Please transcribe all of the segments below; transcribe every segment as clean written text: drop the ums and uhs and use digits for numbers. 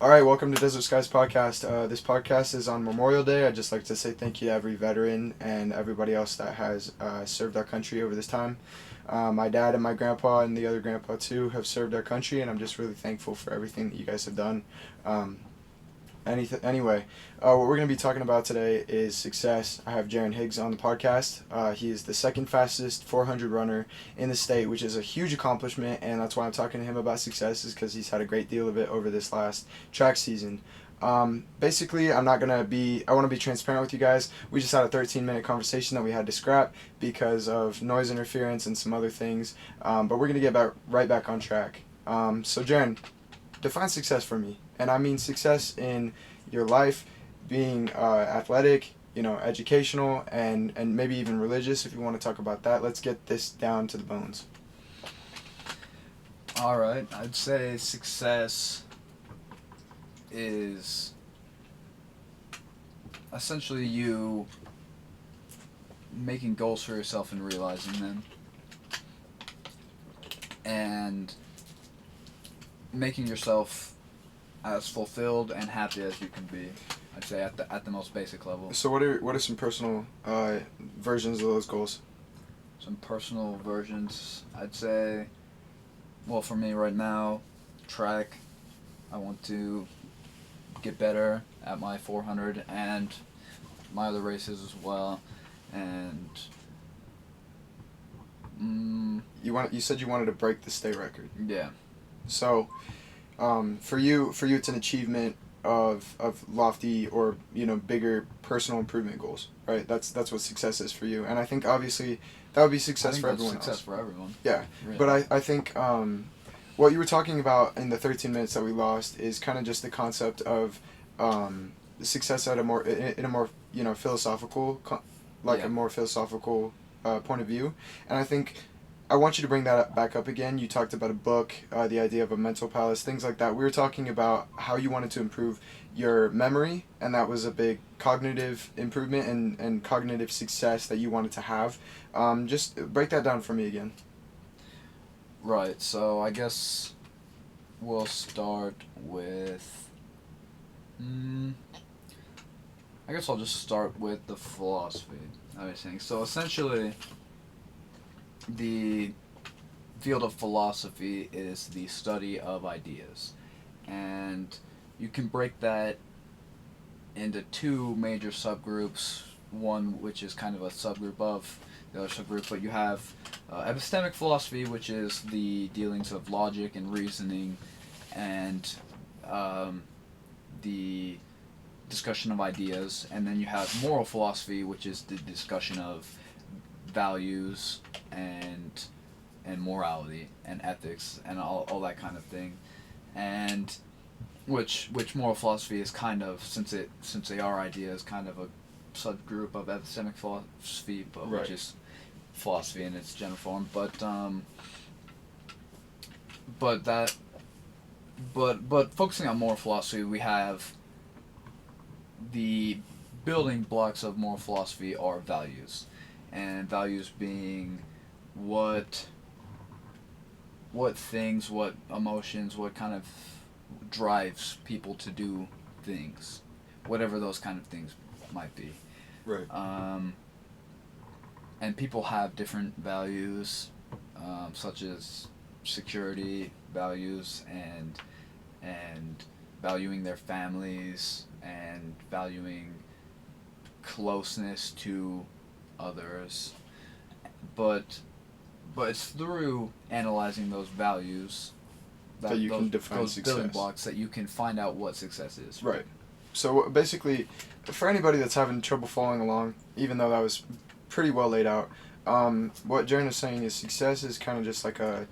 All right, welcome to Desert Skies Podcast. This podcast is on Memorial Day. I'd just like to say thank you to every veteran and everybody else that has served our country over this time. My dad and my grandpa and the other grandpa too have served our country, and I'm just really thankful for everything that you guys have done. Um, anyway, what we're going to be talking about today is success. I have Jaron Higgs on the podcast. He is the second fastest 400 runner in the state, which is a huge accomplishment, and that's why I'm talking to him about success, is because he's had a great deal of it over this last track season. Basically, I want to be transparent with you guys. We just had a 13-minute conversation that we had to scrap because of noise interference and some other things, but we're going to get right back on track. So, Jaron, define success for me, and I mean success in your life, being athletic, educational, and maybe even religious. If you want to talk about that, let's get this down to the bones. All right, I'd say success is essentially you making goals for yourself and realizing them, and making yourself as fulfilled and happy as you can be. I'd say at the most basic level. So what are some personal versions of those goals? Some personal versions, I'd say. Well, for me right now, track. I want to get better at my 400 and my other races as well, and You said you wanted to break the state record. yeah. So, for you, it's an achievement of lofty or bigger personal improvement goals, right? That's what success is for you, and I think obviously that would be success for everyone Success else. for everyone. Yeah, Really. but I think what you were talking about in the 13 minutes that we lost is kind of just the concept of success at a more philosophical a more philosophical point of view, and I think I want you to bring that back up again. You talked about a book, the idea of a mental palace, things like that. We were talking about how you wanted to improve your memory, and that was a big cognitive improvement and cognitive success that you wanted to have. Just break that down for me again. Right, so I guess we'll start with. I guess I'll just start with the philosophy of everything. So essentially, the field of philosophy is the study of ideas. And you can break that into two major subgroups, one which is kind of a subgroup of the other subgroup, but you have epistemic philosophy, which is the dealings of logic and reasoning, and the discussion of ideas, and then you have moral philosophy, which is the discussion of values and morality and ethics and all that kind of thing, and which moral philosophy is kind of, since they are ideas, kind of a subgroup of epistemic philosophy, but Right. which is philosophy in its general form. But focusing on moral philosophy, we have the building blocks of moral philosophy are values, and values being what things, what emotions, what kind of drives people to do things, whatever those kind of things might be. Right. And people have different values, such as security values and valuing their families and valuing closeness to others, but it's through analyzing those values That you can define those building success. blocks that you can find out what success is. Right. So basically, for anybody that's having trouble following along, even though that was pretty well laid out, what Jaron is saying is success is kind of just like it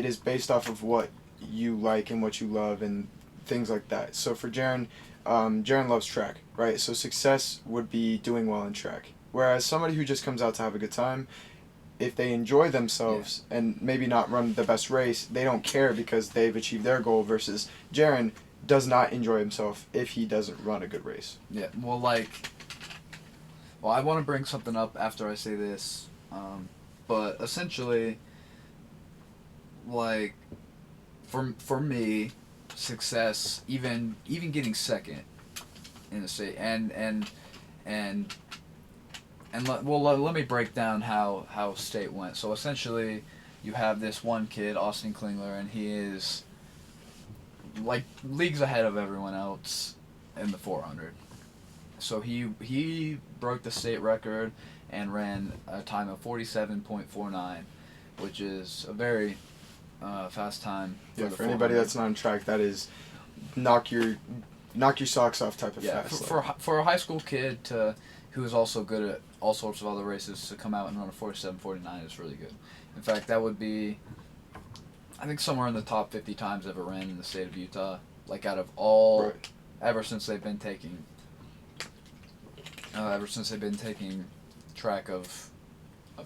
is based off of what you like and what you love and things like that. So for Jaron, Jaron loves track, right? So success would be doing well in track. Whereas somebody who just comes out to have a good time, if they enjoy themselves and maybe not run the best race, they don't care because they've achieved their goal, versus Jaron does not enjoy himself if he doesn't run a good race. Yeah. Well, I want to bring something up after I say this, but essentially, like, for me, success, even getting second in the state, and let me break down how state went. So essentially, you have this one kid, Austin Klingler, and he is like leagues ahead of everyone else in the 400. So he broke the state record and ran a time of 47.49, which is a very fast time. For anybody that's not on track, that is knock your socks off type of fast. For a high school kid who is also good at all sorts of other races to come out and run a 47.49 is really good. In fact, that would be, I think, somewhere in the top 50 times ever ran in the state of Utah. Like out of all, right. ever since they've been taking track of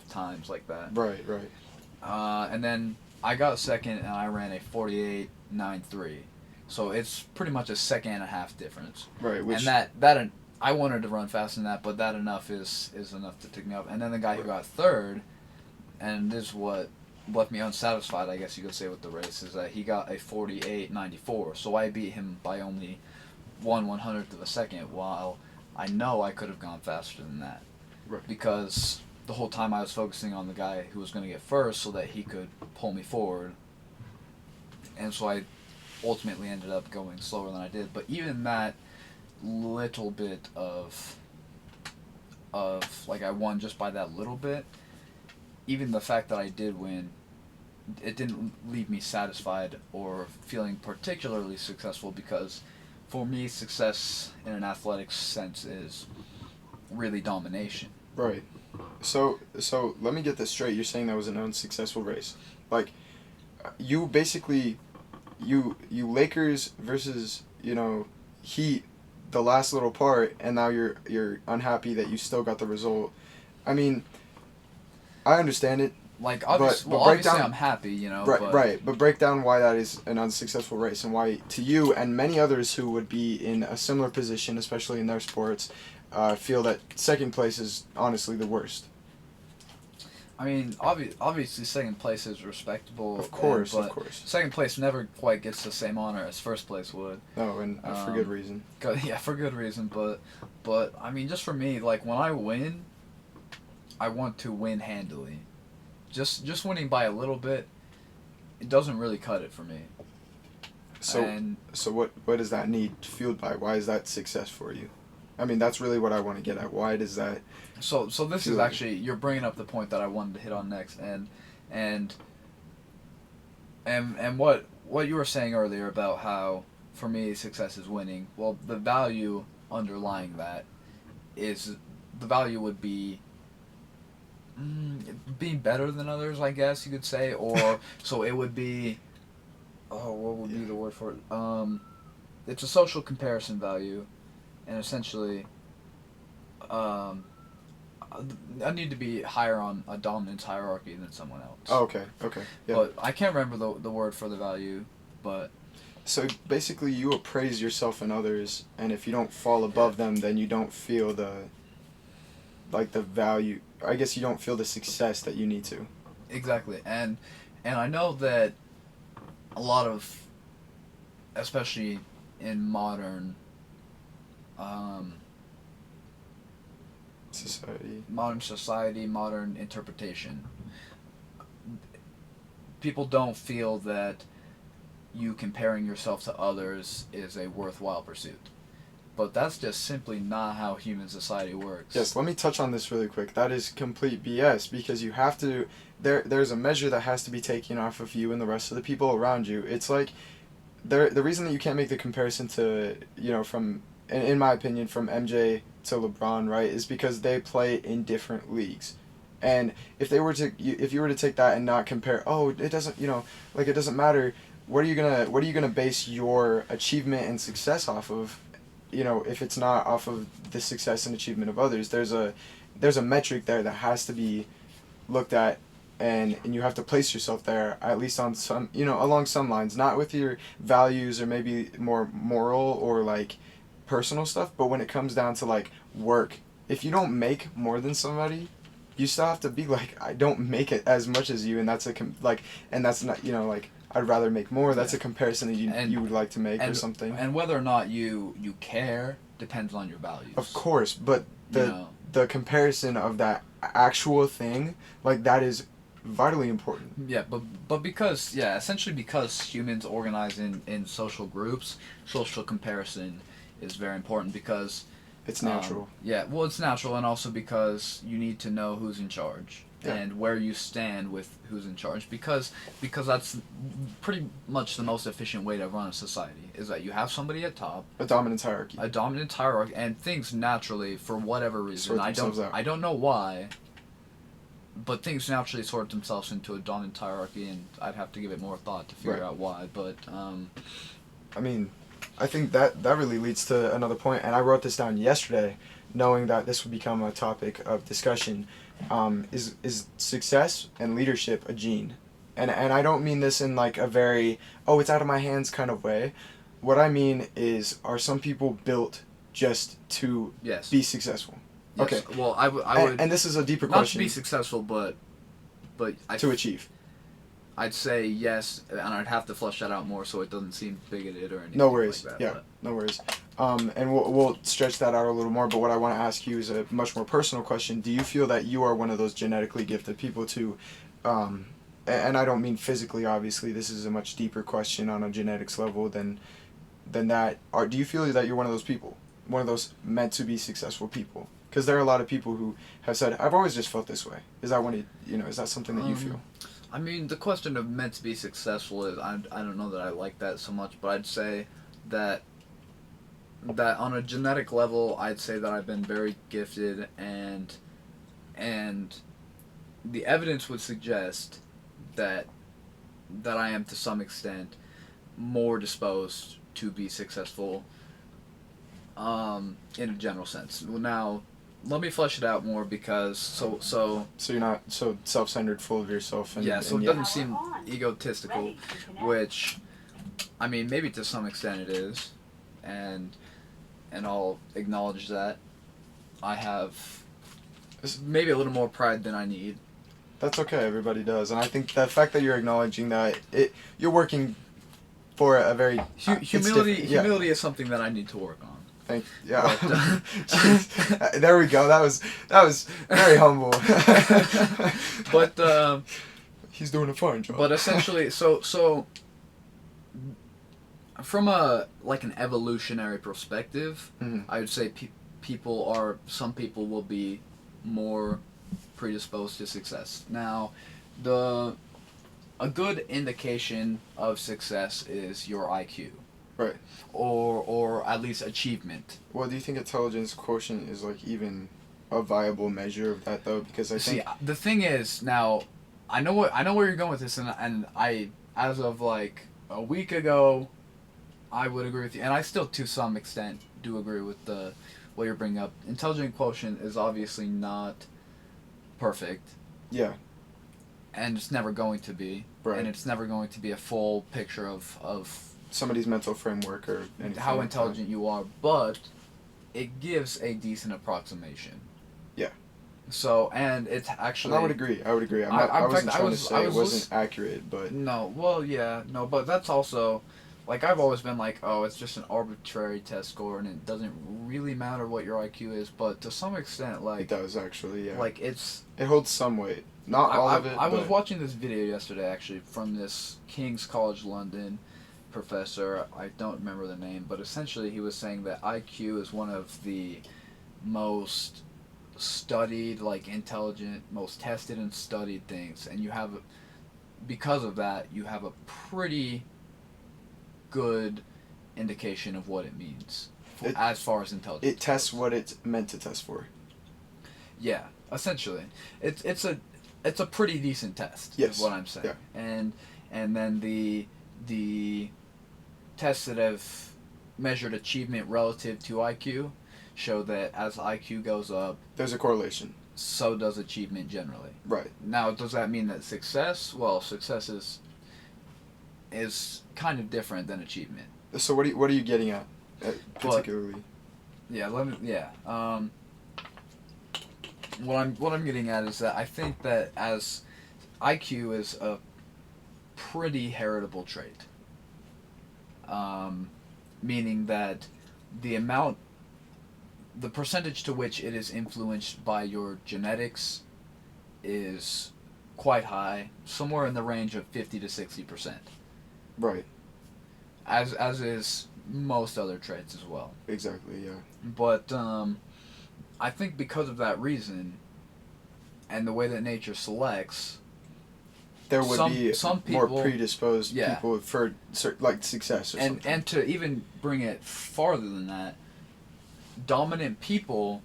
times like that. Right. And then I got second, and I ran a 48.93. So it's pretty much a second and a half difference. Right. And that I wanted to run faster than that, but that enough is enough to take me up. And then the guy who got third, and this is what left me unsatisfied, I guess you could say, with the race, is that he got a 48.94. So I beat him by only 1/100th of a second, while I know I could have gone faster than that. Right. Because the whole time I was focusing on the guy who was going to get first so that he could pull me forward. And so I ultimately ended up going slower than I did. But even that little bit of like I won just by that little bit, even the fact that I did win, it didn't leave me satisfied or feeling particularly successful, because for me, success in an athletics sense is really domination. Right. So let me get this straight. You're saying that was an unsuccessful race. Like, you basically, you Lakers versus, Heat, the last little part, and now you're unhappy that you still got the result. I mean, I understand it. Like, obviously, I'm happy, Right. But break down why that is an unsuccessful race, and why, to you and many others who would be in a similar position, especially in their sports, feel that second place is honestly the worst. I mean, obviously second place is respectable. Of course. Second place never quite gets the same honor as first place would. No, and for good reason. Yeah, for good reason. But I mean, just for me, like, when I win, I want to win handily. Just winning by a little bit, it doesn't really cut it for me. So what does that need fueled by? Why is that success for you? I mean, that's really what I want to get at. Why does that? So this is actually, you're bringing up the point that I wanted to hit on next, and what you were saying earlier about how, for me, success is winning. Well, the value underlying that is, the value would be being better than others, I guess you could say, or so it would be. Oh, what would be the word for it? It's a social comparison value, and essentially, I need to be higher on a dominance hierarchy than someone else. Oh, okay. Yeah. But I can't remember the word for the value, but. So basically, you appraise yourself and others, and if you don't fall above them, then you don't feel the value. I guess you don't feel the success that you need to. Exactly, and I know that a lot of, especially in modern society, modern interpretation, people don't feel that you comparing yourself to others is a worthwhile pursuit. But that's just simply not how human society works. Yes, let me touch on this really quick. That is complete BS, because you have to, there's a measure that has to be taken off of you and the rest of the people around you. It's like, the reason that you can't make the comparison to, from, in my opinion, from MJ to LeBron, right, is because they play in different leagues. And if you were to take that and not compare, it doesn't, it doesn't matter, what are you gonna base your achievement and success off of? If it's not off of the success and achievement of others, there's a metric there that has to be looked at, and you have to place yourself there, at least on some, along some lines, not with your values or maybe more moral or like personal stuff, but when it comes down to like work, if you don't make more than somebody, you still have to be like, I don't make it as much as you, and that's and that's not, I'd rather make more. That's Yeah. a comparison that you would like to make or something. And whether or not you care depends on your values. Of course, but you know? the comparison of that actual thing, like, that is vitally important. Yeah, but because essentially because humans organize in social groups, social comparison is very important because It's natural. Well, it's natural, and also because you need to know who's in charge and where you stand with who's in charge, because that's pretty much the most efficient way to run a society, is that you have somebody at top, A dominant hierarchy. and things naturally, for whatever reason, Sort themselves out. I don't know why, but things naturally sort themselves into a dominant hierarchy, and I'd have to give it more thought to figure out why, but I mean, I think that really leads to another point, and I wrote this down yesterday, knowing that this would become a topic of discussion. Is success and leadership a gene? And I don't mean this in like a very, oh, it's out of my hands kind of way. What I mean is, are some people built just to be successful? Yes. Okay. Well, I would. And this is a deeper not question. to be successful, but to achieve. I'd say yes, and I'd have to flesh that out more so it doesn't seem bigoted or anything. No worries. Like that, Yeah, no worries. And we'll stretch that out a little more. But what I want to ask you is a much more personal question. Do you feel that you are one of those genetically gifted people to, and I don't mean physically, obviously. This is a much deeper question on a genetics level than that. Do you feel that you're one of those people, one of those meant to be successful people? Because there are a lot of people who have said, "I've always just felt this way." Is that is that something that you feel? I mean, the question of meant to be successful is, I don't know that I like that so much, but I'd say that on a genetic level, I'd say that I've been very gifted, and the evidence would suggest that I am to some extent more disposed to be successful in a general sense. Now, let me flesh it out more, because so you're not so self-centered, full of yourself, and so it doesn't seem egotistical, which, I mean, maybe to some extent it is, and I'll acknowledge that I have maybe a little more pride than I need. That's okay. Everybody does, and I think the fact that you're acknowledging that you're working for a very humility is something that I need to work on. There we go. That was very humble. But he's doing a fine job. But essentially, so from an evolutionary perspective, I would say some people will be more predisposed to success. Now, a good indication of success is your IQ. Right. Or at least achievement. Well, do you think intelligence quotient is like even a viable measure of that though? Because I think the thing is, now I know where you're going with this, and I, as of like a week ago, I would agree with you, and I still to some extent do agree with what you're bringing up. Intelligence quotient is obviously not perfect. Yeah. And it's never going to be. Right. And it's never going to be a full picture of somebody's mental framework or anything how like intelligent you are, but it gives a decent approximation. Yeah. So, and it's actually... And I would agree. I wasn't trying to say it wasn't accurate, but... No, well, yeah, no, but that's also... Like, I've always been like, oh, it's just an arbitrary test score, and it doesn't really matter what your IQ is, but to some extent, like... It does, actually, yeah. Like, it's... It holds some weight. Not all of it, I was watching this video yesterday, actually, from this King's College London professor. I don't remember the name, but essentially he was saying that IQ is one of the most studied, like, intelligent, most tested and studied things, and because of that, you have a pretty good indication of what it means as far as intelligence. It tests what it's meant to test for. Yeah, essentially, it's a pretty decent test. Yes. Is what I'm saying. Yeah. And then the tests that have measured achievement relative to IQ show that as IQ goes up, there's a correlation. So does achievement generally. Right. Now, does that mean that success? Well, success is kind of different than achievement. So what are you getting at particularly? What I'm getting at is that I think that as IQ is a pretty heritable trait. Meaning that the percentage to which it is influenced by your genetics is quite high, somewhere in the range of 50 to 60%. Right. As is most other traits as well. Exactly. Yeah. But I think because of that reason, and the way that nature selects, there would be some more people, predisposed people for like success or something. And to even bring it farther than that, dominant people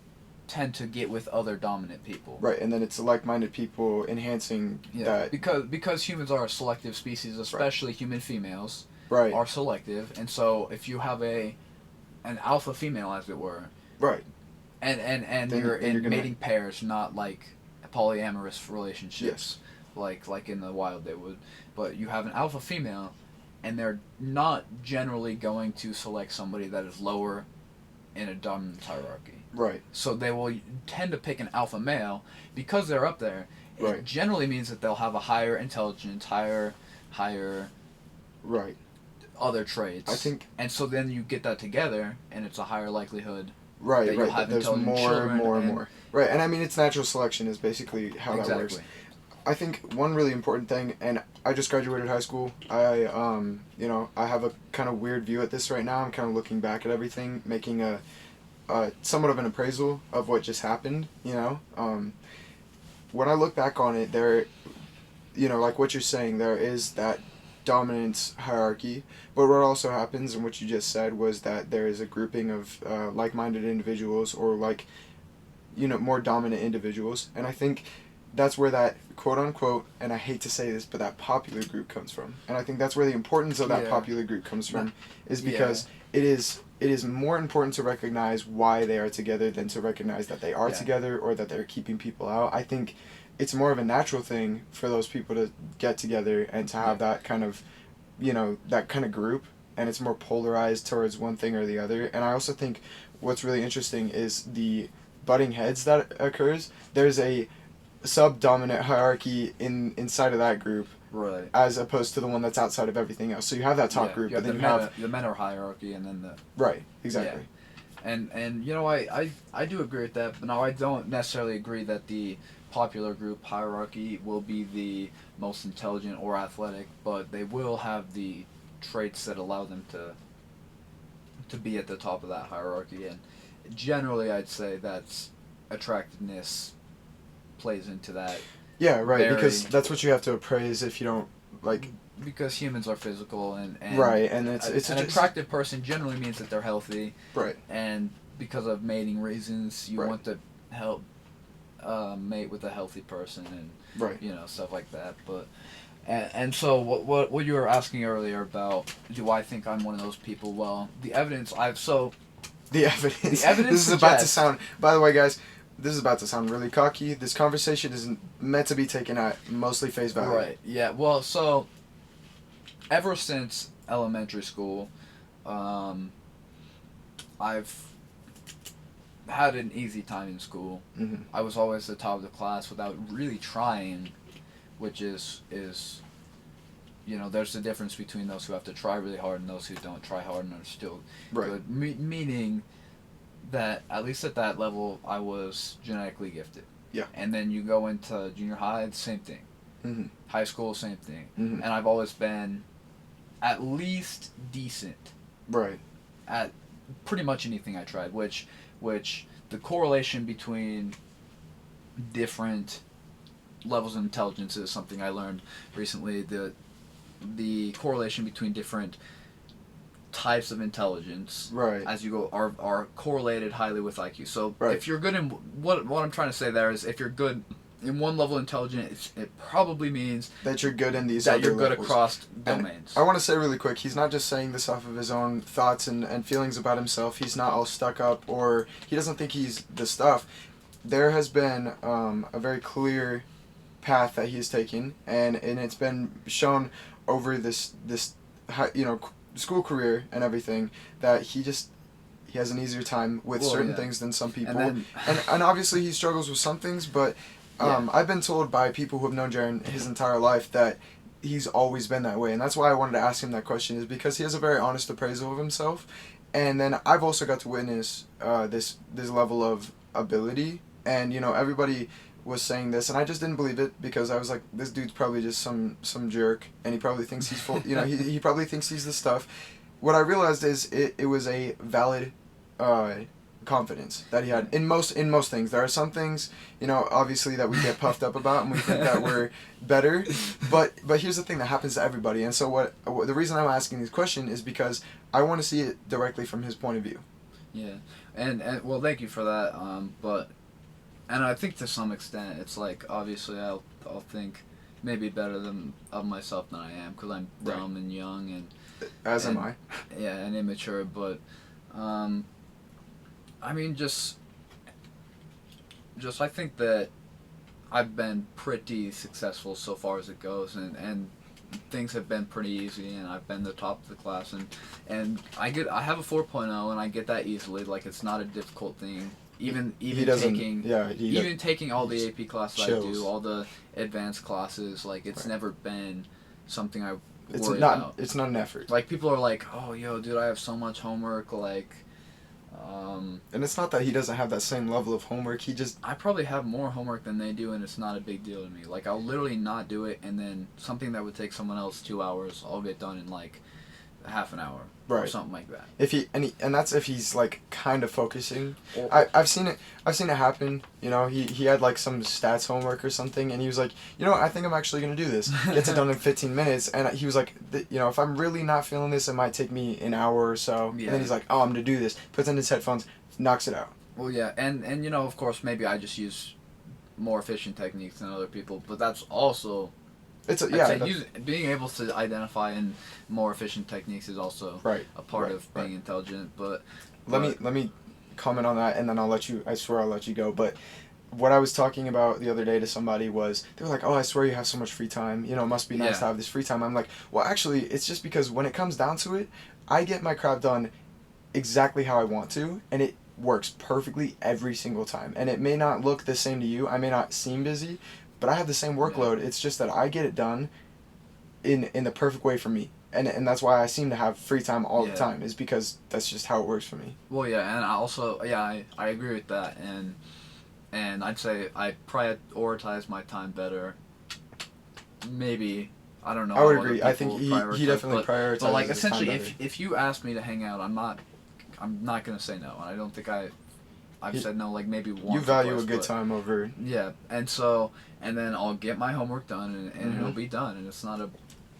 tend to get with other dominant people. Right, and then it's like-minded people enhancing that. Because humans are a selective species, especially human females. Right. Are selective, and so if you have an alpha female, as it were. Right. And then you're in gonna... mating pairs, not like polyamorous relationships. Yes. Like in the wild they would, but you have an alpha female, and they're not generally going to select somebody that is lower in a dominance hierarchy. Right. So they will tend to pick an alpha male because they're up there. Right. It generally means that they'll have a higher intelligence, higher. Right. Other traits. I think. And so then you get that together, and it's a higher likelihood. Right. That you'll have There's more and more. Right, and I mean it's natural selection is basically how that works. I think one really important thing, and I just graduated high school. I I have a kind of weird view at this right now. I'm kind of looking back at everything, making a somewhat of an appraisal of what just happened. When I look back on it, there, like what you're saying, there is that dominance hierarchy, but what also happens, and what you just said, was that there is a grouping of like-minded individuals, or more dominant individuals, and I think that's where that quote-unquote, and I hate to say this, but that popular group comes from. And I think that's where the importance of that popular group comes from, is because it is more important to recognize why they are together than to recognize that they are together or that they're keeping people out. I think it's more of a natural thing for those people to get together and to have that kind of, that kind of group, and it's more polarized towards one thing or the other. And I also think what's really interesting is the butting heads that occurs. There's a sub-dominant hierarchy inside of that group, right, as opposed to the one that's outside of everything else. So you have that top group, but then you have the men are hierarchy, and then the right, exactly. And I do agree with that, but no, I don't necessarily agree that the popular group hierarchy will be the most intelligent or athletic, but they will have the traits that allow them to be at the top of that hierarchy. And generally I'd say that's attractiveness plays into that. Yeah, right, because that's what you have to appraise if you don't because humans are physical, and right, and it's an attractive person generally means that they're healthy. Right. And because of mating reasons, you want to help mate with a healthy person, and stuff like that. But and so what you were asking earlier about, do I think I'm one of those people? Well, the evidence this is about to sound, by the way, guys, this is about to sound really cocky. This conversation isn't meant to be taken at mostly face value. Right. Yeah. Well, so ever since elementary school, I've had an easy time in school. Mm-hmm. I was always the top of the class without really trying, which is there's a difference between those who have to try really hard and those who don't try hard and are still good. Meaning that at least at that level I was genetically gifted. Yeah. And then you go into junior high, the same thing. Mm-hmm. High school, same thing. Mm-hmm. And I've always been at least decent. Right. At pretty much anything I tried, which the correlation between different levels of intelligence is something I learned recently. The correlation between different types of intelligence, as you go, are correlated highly with IQ. So if you're good in what I'm trying to say there is, if you're good in one level of intelligence, it probably means that you're good in these that other you're good levels. Across domains. And I want to say really quick, he's not just saying this off of his own thoughts and feelings about himself. He's not all stuck up, or he doesn't think he's the stuff. There has been a very clear path that he's taken, and it's been shown over this school career and everything that he has an easier time with certain things than some people, and obviously he struggles with some things, but I've been told by people who have known Jaren his entire life that he's always been that way, and that's why I wanted to ask him that question, is because he has a very honest appraisal of himself, and then I've also got to witness this level of ability, and everybody was saying this, and I just didn't believe it because I was like, this dude's probably just some jerk, and he probably thinks he's full. He probably thinks he's the stuff. What I realized is it was a valid confidence that he had in most things. There are some things, obviously, that we get puffed up about and we think that we're better, but here's the thing that happens to everybody. And so the reason I'm asking this question is because I want to see it directly from his point of view. Yeah, and well, thank you for that. And I think to some extent, it's like, obviously I'll think maybe better of myself than I am because I'm dumb and young and am I. Yeah, and immature, but I mean, just I think that I've been pretty successful so far as it goes, and things have been pretty easy, and I've been the top of the class, and I have a 4.0, and I get that easily. Like, it's not a difficult thing. Even taking all the AP classes I do, all the advanced classes, like, it's never been something I worry about. It's not an effort. Like, people are like, oh, yo, dude, I have so much homework, like... and it's not that he doesn't have that same level of homework, I probably have more homework than they do, and it's not a big deal to me. Like, I'll literally not do it, and then something that would take someone else 2 hours, I'll get done in, like, half an hour. Right. Or something like that. And that's if he's like kind of focusing. I've seen it happen. He had like some stats homework or something, and he was like, I think I'm actually gonna do this. Gets it done in 15 minutes, and he was like, if I'm really not feeling this, it might take me an hour or so. Yeah. And then he's like, oh, I'm gonna do this. Puts in his headphones, knocks it out. Well, yeah, and of course, maybe I just use more efficient techniques than other people, but that's also. Being able to identify in more efficient techniques is also a part of being intelligent. But let me comment on that, and then I swear I'll let you go. But what I was talking about the other day to somebody was, they were like, oh, I swear you have so much free time. It must be nice to have this free time. I'm like, well, actually, it's just because when it comes down to it, I get my crap done exactly how I want to, and it works perfectly every single time. And it may not look the same to you. I may not seem busy, but I have the same workload. It's just that I get it done in the perfect way for me. And that's why I seem to have free time all the time, is because that's just how it works for me. Well, yeah, and I also, I agree with that. And I'd say I prioritize my time better. Maybe, I don't know. I would agree. I think he definitely prioritizes But like, his essentially, time better. if you ask me to hang out, I'm not going to say no. And I don't think I've said no like maybe once. You value a good time over. Yeah, and then I'll get my homework done, and it'll be done, and it's not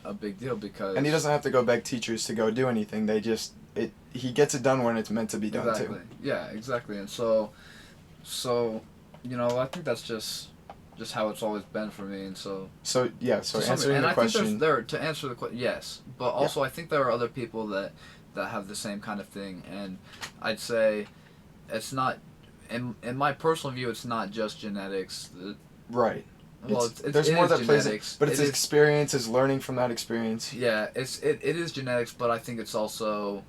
a big deal because. And he doesn't have to go beg teachers to go do anything. He gets it done when it's meant to be done too. Yeah, exactly, and so I think that's just how it's always been for me, and so. So answering the question. To answer the question, yes, but also I think there are other people that have the same kind of thing, and I'd say it's not. In my personal view, it's not just genetics. Right. Well, there's more that plays it, but it's experience, is learning from that experience. Yeah, it is genetics, but I think it's also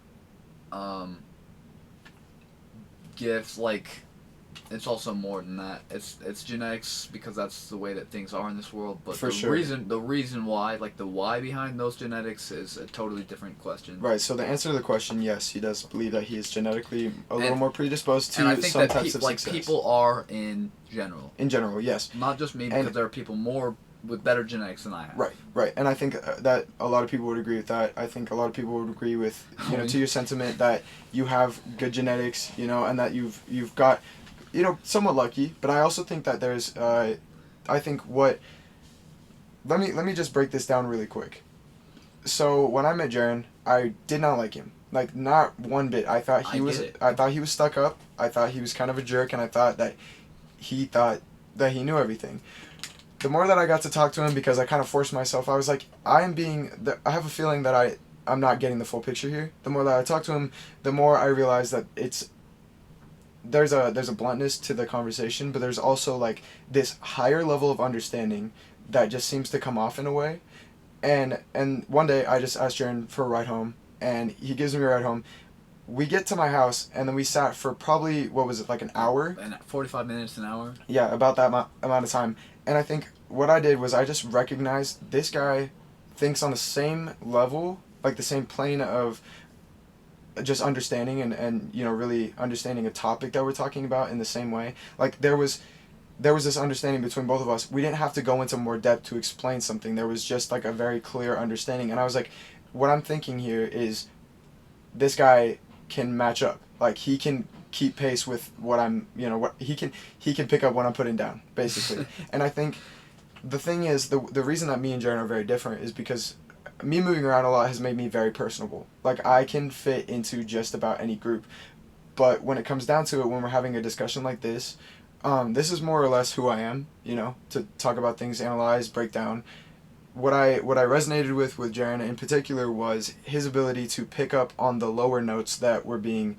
gifts. Like, it's also more than that. It's genetics because that's the way that things are in this world. But the reason why, like the why behind those genetics, is a totally different question. Right. So the answer to the question, yes, he does believe that he is genetically a little more predisposed to some types of success. People are in general. In general, yes. Not just me, because there are people more with better genetics than I have. Right. And I think that a lot of people would agree with that. I think a lot of people would agree with to your sentiment that you have good genetics, and that you've got. Somewhat lucky, but I also think that there's, let me just break this down really quick. So when I met Jaren, I did not like him, like not one bit. I thought he was stuck up. I thought he was kind of a jerk, and I thought that he knew everything. The more that I got to talk to him, because I kind of forced myself, I was like, I have a feeling that I'm not getting the full picture here. The more that I talked to him, the more I realized that there's a bluntness to the conversation, but there's also like this higher level of understanding that just seems to come off in a way. And one day I just asked Jaren for a ride home, and he gives me a ride home. We get to my house, and then we sat for probably, what was it, like an hour? 45 minutes, an hour? Yeah, about that amount of time. And I think what I did was I just recognized this guy thinks on the same level, like the same plane of just understanding and really understanding a topic that we're talking about in the same way. Like there was this understanding between both of us. We didn't have to go into more depth to explain something. There was just like a very clear understanding, and I was like, what I'm thinking here is this guy can match up. Like he can keep pace with what I'm, what he can pick up what I'm putting down, basically. And I think the thing is, the reason that me and Jaren are very different is because me moving around a lot has made me very personable. Like I can fit into just about any group. But when it comes down to it, when we're having a discussion like this, this is more or less who I am, to talk about things, analyze, break down. What I resonated with Jaren in particular was his ability to pick up on the lower notes that were being,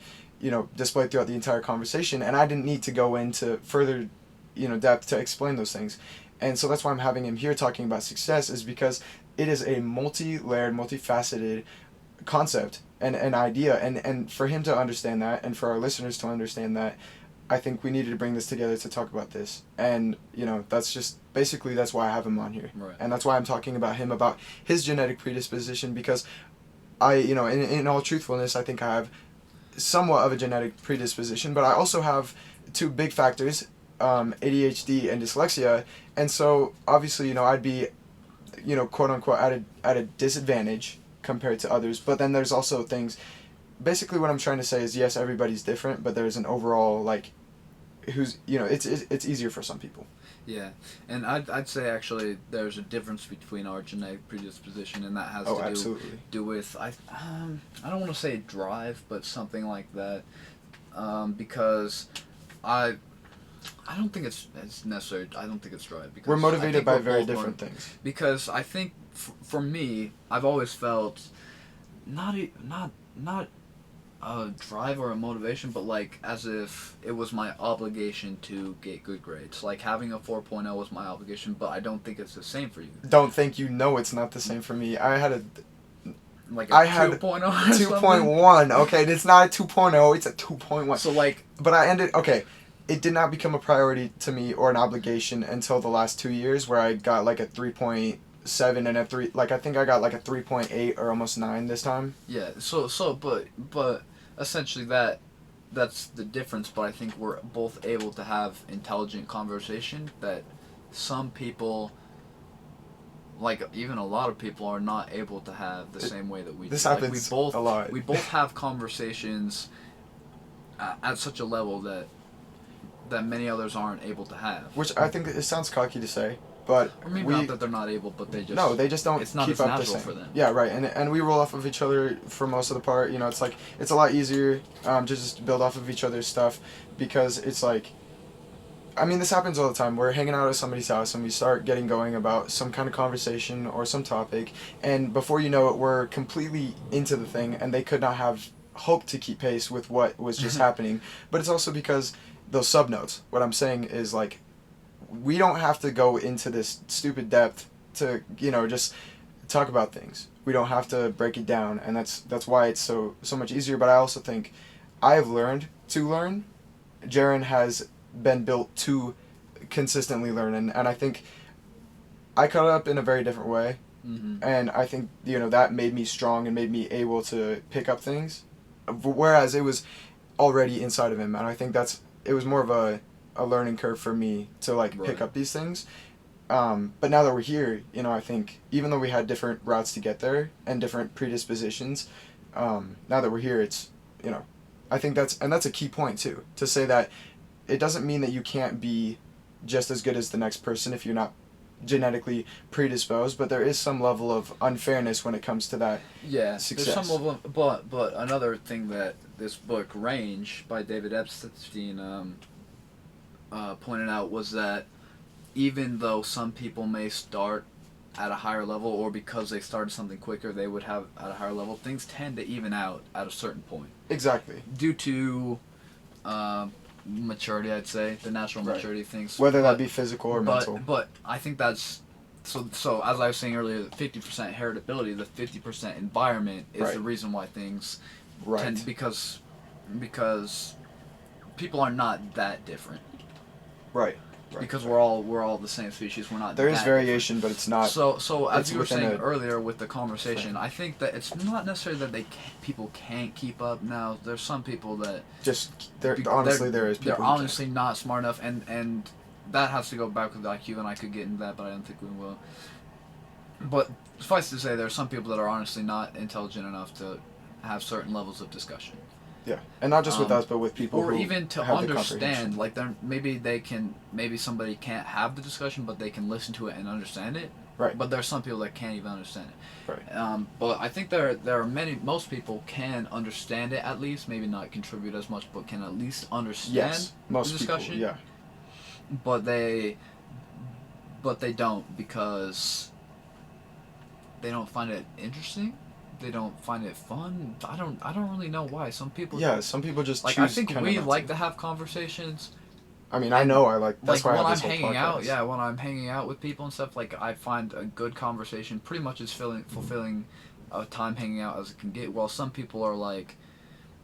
displayed throughout the entire conversation, and I didn't need to go into further, depth to explain those things. And so that's why I'm having him here talking about success, is because it is a multi-layered, multifaceted concept and an idea, and for him to understand that, and for our listeners to understand that, I think we needed to bring this together to talk about this. And, that's just, basically that's why I have him on here. Right. And that's why I'm talking about him, about his genetic predisposition, because I, in all truthfulness, I think I have somewhat of a genetic predisposition, but I also have two big factors, ADHD and dyslexia. And so, obviously, I'd be, quote unquote, at a disadvantage compared to others. But then there's also things, basically what I'm trying to say is, yes, everybody's different, but there's an overall, like, who's, it's easier for some people. Yeah, and I'd say actually there's a difference between our genetic predisposition, and that has to do with I don't want to say drive, but something like that, because I don't think it's necessary. I don't think it's drive, because we're motivated by very different things. Because I think for me, I've always felt not a drive or a motivation, but like as if it was my obligation to get good grades. Like having a 4.0 was my obligation, but I don't think it's the same for you. Don't think it's not the same for me. I had a 2.0 2.1. Okay, it's not a 2.0, it's a 2.1. So like, but it did not become a priority to me or an obligation until the last 2 years, where I got like a 3.7 and a 3, like I think I got like a 3.8 or almost 9 this time. Yeah, but essentially that's the difference, but I think we're both able to have intelligent conversation that some people, like even a lot of people, are not able to have the same way that we do. This happens a lot. We both have conversations at such a level that many others aren't able to have. Which I think it sounds cocky to say, but or maybe not that they're not able, but they just don't it's not keep as up the natural same. for them. Yeah, right. And we roll off of each other for most of the part. It's like it's a lot easier to just build off of each other's stuff, because it's like, I mean, this happens all the time. We're hanging out at somebody's house and we start getting going about some kind of conversation or some topic, and before you know it, we're completely into the thing, and they could not have hoped to keep pace with what was just happening. But it's also because those subnotes. What I'm saying is, like, we don't have to go into this stupid depth to, just talk about things. We don't have to break it down, and that's why it's so much easier. But I also think I have learned to learn. Jaren has been built to consistently learn, and I think I cut up in a very different way. Mm-hmm. And I think, that made me strong and made me able to pick up things, whereas it was already inside of him. And I think it was more of a learning curve for me to pick up these things. But now that we're here, I think even though we had different routes to get there and different predispositions, now that we're here, it's, I think that's a key point too, to say that it doesn't mean that you can't be just as good as the next person if you're not genetically predisposed, but there is some level of unfairness when it comes to that. Yeah, success. There's some level, but another thing that this book, Range, by David Epstein, pointed out was that even though some people may start at a higher level, or because they started something quicker, they would have at a higher level, things tend to even out at a certain point. Exactly. Due to maturity, I'd say, the natural maturity of things. Whether that be physical or mental. But I think that's, so as I was saying earlier, 50% heritability, the 50% environment is the reason why things tend, because people are not that different. Right. Right. Because we're all the same species. We're not. There is that variation, but it's not. So as it's you were within saying a earlier with the conversation, frame. I think that it's not necessarily that people can't keep up. Now there's some people that Just honestly, there is people. they're who can't. honestly not smart enough, and that has to go back with IQ, and I could get into that, but I don't think we will. But suffice to say, there are some people that are honestly not intelligent enough to have certain levels of discussion. Yeah, and not just with us, but with people or who even to have the comprehension. understand. Like maybe somebody can't have the discussion, but they can listen to it and understand it. Right. But there are some people that can't even understand it. Right. But I think there are most people can understand it at least. Maybe not contribute as much, but can at least understand Yes, most the discussion. people. Yeah. But they don't, because they don't find it interesting. They don't find it fun. I don't really know why. Some people. Yeah, some people just like. choose I think we not like to have conversations. I mean, I know I like. That's like why when I I'm have this whole hanging podcast. out, when I'm hanging out with people and stuff, like I find a good conversation pretty much as fulfilling a time hanging out as it can get. While some people are like,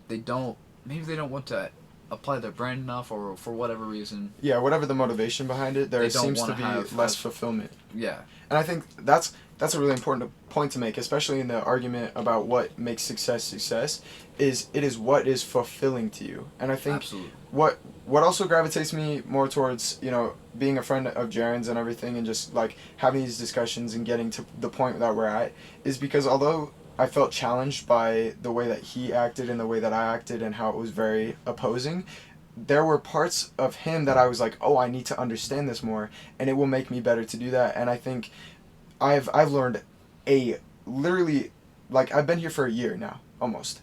maybe they don't want to apply their brain enough, or for whatever reason. Yeah, whatever the motivation behind it, there They don't seems to wanna be less fulfillment. Yeah. And I think that's a really important point to make, especially in the argument about what makes success. It is what is fulfilling to you. And I think Absolutely. what also gravitates me more towards, being a friend of Jaren's and everything, and just like having these discussions and getting to the point that we're at, is because although I felt challenged by the way that he acted and the way that I acted and how it was very opposing, there were parts of him that I was like, oh, I need to understand this more, and it will make me better to do that. And I think I've learned literally, like, I've been here for a year now, almost.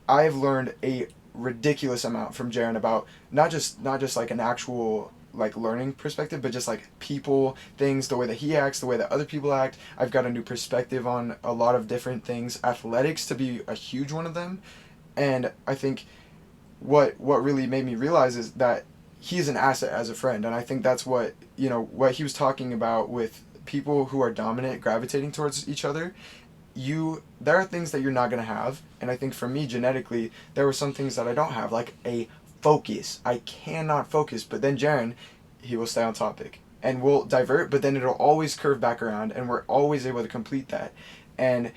I've learned a ridiculous amount from Jaren about not just like an actual like learning perspective, but just like people, things, the way that he acts, the way that other people act. I've got a new perspective on a lot of different things, athletics to be a huge one of them. And I think what really made me realize is that he's an asset as a friend, and I think that's what he was talking about with people who are dominant gravitating towards each other. There are things that you're not going to have, and I think for me genetically there were some things that I don't have, like a focus. I cannot focus, but then Jaren, he will stay on topic and we'll divert, but then it'll always curve back around and we're always able to complete that. And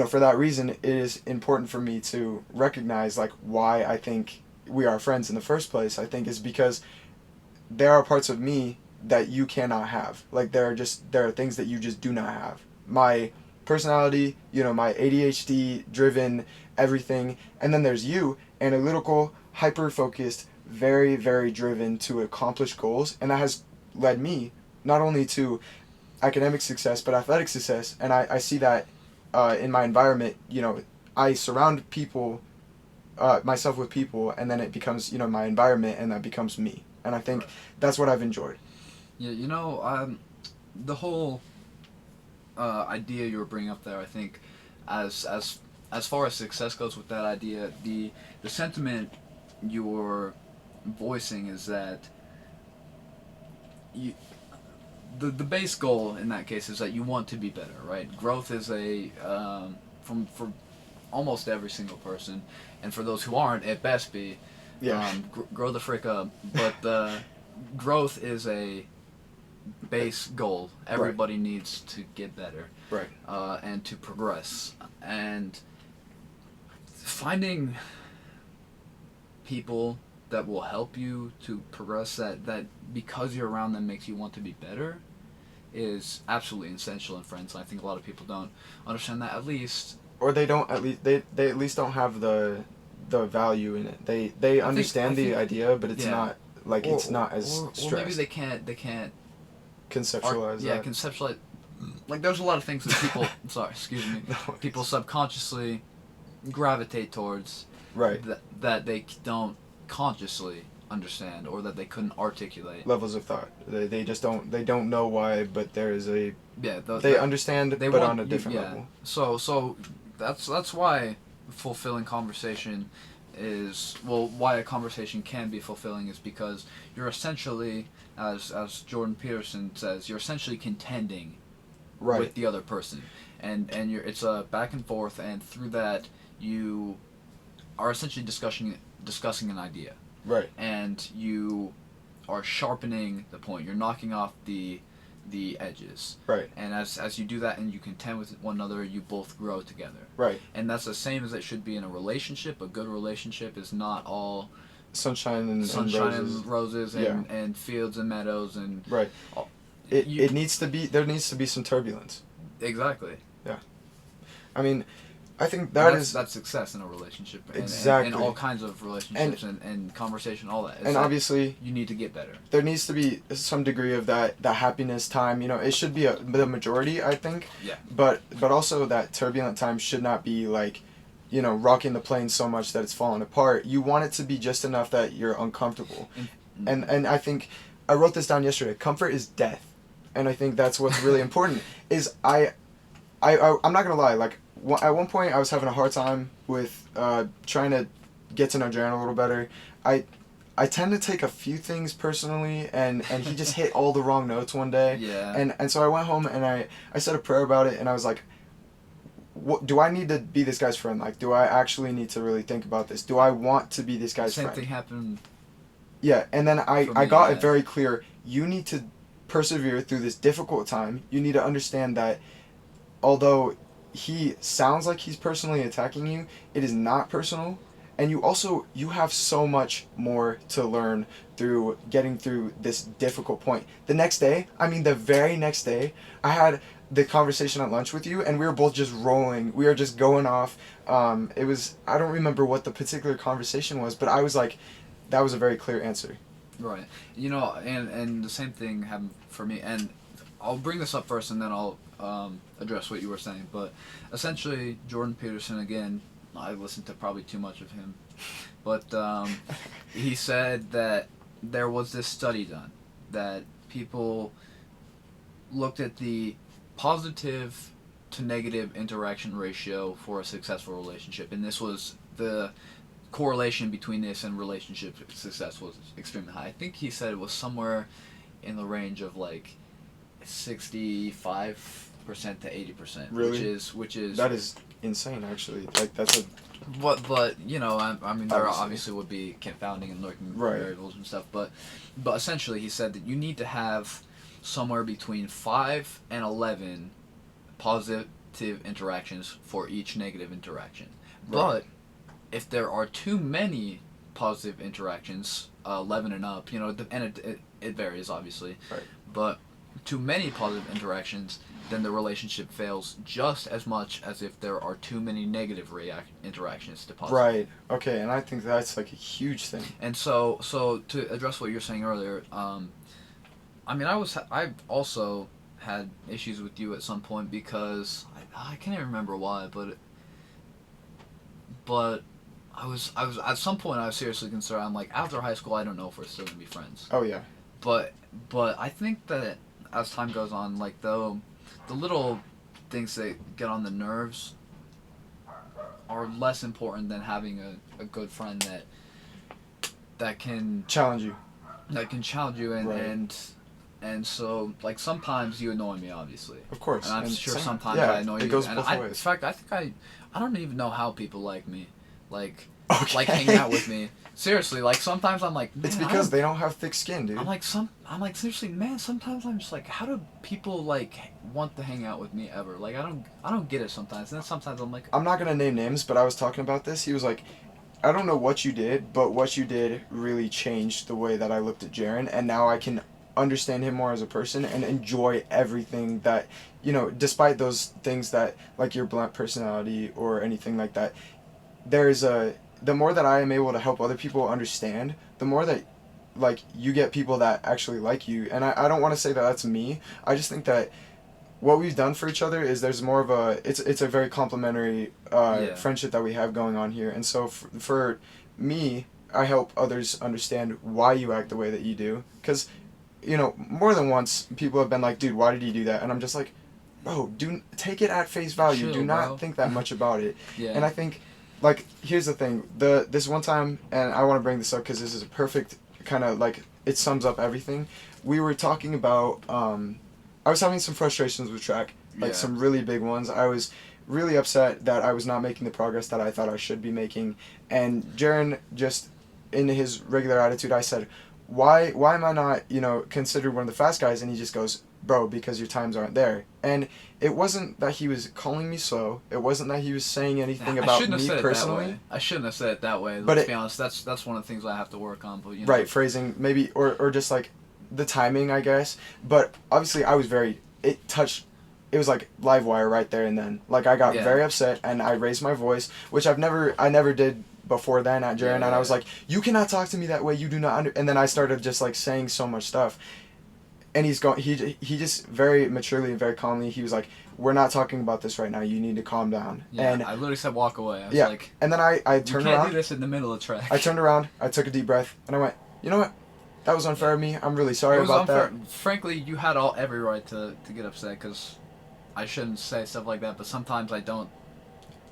for that reason, it is important for me to recognize like why I think we are friends in the first place. I think is because there are parts of me that you cannot have. Like there are things that you just do not have. My personality, my ADHD driven everything, and then there's you, analytical, hyper focused, very, very driven to accomplish goals, and that has led me not only to academic success but athletic success. And I see that in my environment. I surround people, myself with people, and then it becomes my environment, and that becomes me. And I think that's what I've enjoyed. Yeah, the whole idea you were bringing up there, I think, as far as success goes with that idea, the sentiment you're voicing is that the base goal in that case is that you want to be better, right? Growth is for almost every single person, and for those who aren't, at best be, grow the frick up. But growth is a base goal. Everybody needs to get better, right? And to progress, and finding people that will help you to progress, that because you're around them makes you want to be better, is absolutely essential in friends. And I think a lot of people don't understand that, at least. Or they don't at least they at least don't have the value in it. They understand the idea, but it's not like it's not as stressed. Or maybe they can't conceptualize. Conceptualize. Like there's a lot of things that people sorry, excuse me. People subconsciously gravitate towards. Right. That they don't consciously understand, or that they couldn't articulate. Levels of thought. They just don't. They don't know why, but there is a. Yeah. They understand, but on a different level. So that's why fulfilling conversation is why a conversation can be fulfilling is because you're essentially, as Jordan Peterson says, you're essentially contending with the other person, and it's a back and forth, and through that you are essentially discussing an idea. Right. And you are sharpening the point. You're knocking off the edges. Right. And as you do that and you contend with one another, you both grow together. Right. And that's the same as it should be in a relationship. A good relationship is not all sunshine and roses and fields and meadows and right. It needs to be, there needs to be some turbulence. Exactly. Yeah. I mean, I think that's success in a relationship. Exactly. And all kinds of relationships and conversation, all that. And obviously, you need to get better. There needs to be some degree of that happiness time. You know, it should be the majority, I think. Yeah. But also that turbulent time should not be like, you know, rocking the plane so much that it's falling apart. You want it to be just enough that you're uncomfortable. And I think, I wrote this down yesterday, comfort is death. And I think that's what's really important, is I'm not going to lie, like, at one point I was having a hard time with trying to get to know Jaren a little better. I tend to take a few things personally, and he just hit all the wrong notes one day. Yeah. And so I went home and I said a prayer about it, and I was like, what, do I need to be this guy's friend? Like, do I actually need to really think about this? Do I want to be this guy's friend? Same thing happened. Yeah, and then I got it very clear. You need to persevere through this difficult time. You need to understand that although he sounds like he's personally attacking you, it is not personal. And you have so much more to learn through getting through this difficult point. The very next day, I had the conversation at lunch with you, and we were both just rolling. We were just going off. I don't remember what the particular conversation was, but I was like, that was a very clear answer. Right. You know, and the same thing happened for me. And I'll bring this up first, and then I'll address what you were saying. But essentially, Jordan Peterson, again, I listened to probably too much of him. But he said that there was this study done that people looked at the positive to negative interaction ratio for a successful relationship. And this was the correlation between this and relationship success was extremely high. I think he said it was somewhere in the range of like 65% to 80%. Really? Which is that is insane, actually. Like, that's a... But you know, I mean, there obviously would be confounding and lurking variables and stuff, but essentially he said that you need to have somewhere between 5 and 11 positive interactions for each negative interaction. But if there are too many positive interactions, 11 and up, you know, and it varies obviously, but too many positive interactions, then the relationship fails just as much as if there are too many negative interactions to positive. Right. Okay, and I think that's like a huge thing. And so to address what you're saying earlier, I mean, I also had issues with you at some point because I can't even remember why, but I was at some point I was seriously concerned. I'm like, after high school, I don't know if we're still gonna be friends. Oh yeah. But I think that as time goes on, like the little things that get on the nerves are less important than having a good friend that can challenge you. That can challenge you and so like sometimes you annoy me, obviously. Of course. And I'm sure sometimes I annoy you. It goes both ways. In fact, I think I don't even know how people like me. Like hanging out with me. Seriously, like sometimes I'm like, it's because they don't have thick skin, dude. I'm like seriously, man, sometimes I'm just like, how do people like want to hang out with me ever? Like I don't get it sometimes. And then sometimes I'm like, I'm not gonna name names, but I was talking about this. He was like, I don't know what you did, but what you did really changed the way that I looked at Jaren, and now I can understand him more as a person and enjoy everything that, you know, despite those things that, like your blunt personality or anything like that, the more that I am able to help other people understand, the more that, like, you get people that actually like you. And I don't want to say that that's me. I just think that what we've done for each other is there's more of it's a very complimentary friendship that we have going on here. And so for me, I help others understand why you act the way that you do. Because, you know, more than once, people have been like, dude, why did you do that? And I'm just like, bro, take it at face value. Chill, do not bro. think that much about it. Yeah. And I think, like, here's the thing. This one time, and I want to bring this up because this is a perfect kind of, like, it sums up everything. We were talking about, I was having some frustrations with track, like some really big ones. I was really upset that I was not making the progress that I thought I should be making. And Jaren, just in his regular attitude, I said, why am I not, considered one of the fast guys? And he just goes, bro, because your times aren't there. And it wasn't that he was calling me slow. It wasn't that he was saying anything I about shouldn't have me said it personally. that way. I shouldn't have said it that way. But Let's be honest. That's one of the things I have to work on. But Right, phrasing maybe, or just like the timing, I guess. But obviously, it was like live wire right there and then. Like I got very upset and I raised my voice, which I never did before then at Jaren, and I was like, you cannot talk to me that way. You do not and then I started just like saying so much stuff. And he just very maturely and very calmly, he was like, we're not talking about this right now. You need to calm down. Yeah, and I literally said walk away. I was like, and then I turned you can't around. do this in the middle of track. I turned around, I took a deep breath, and I went, you know what? That was unfair of me. I'm really sorry about that. Frankly, you had every right to get upset, because I shouldn't say stuff like that, but sometimes I don't.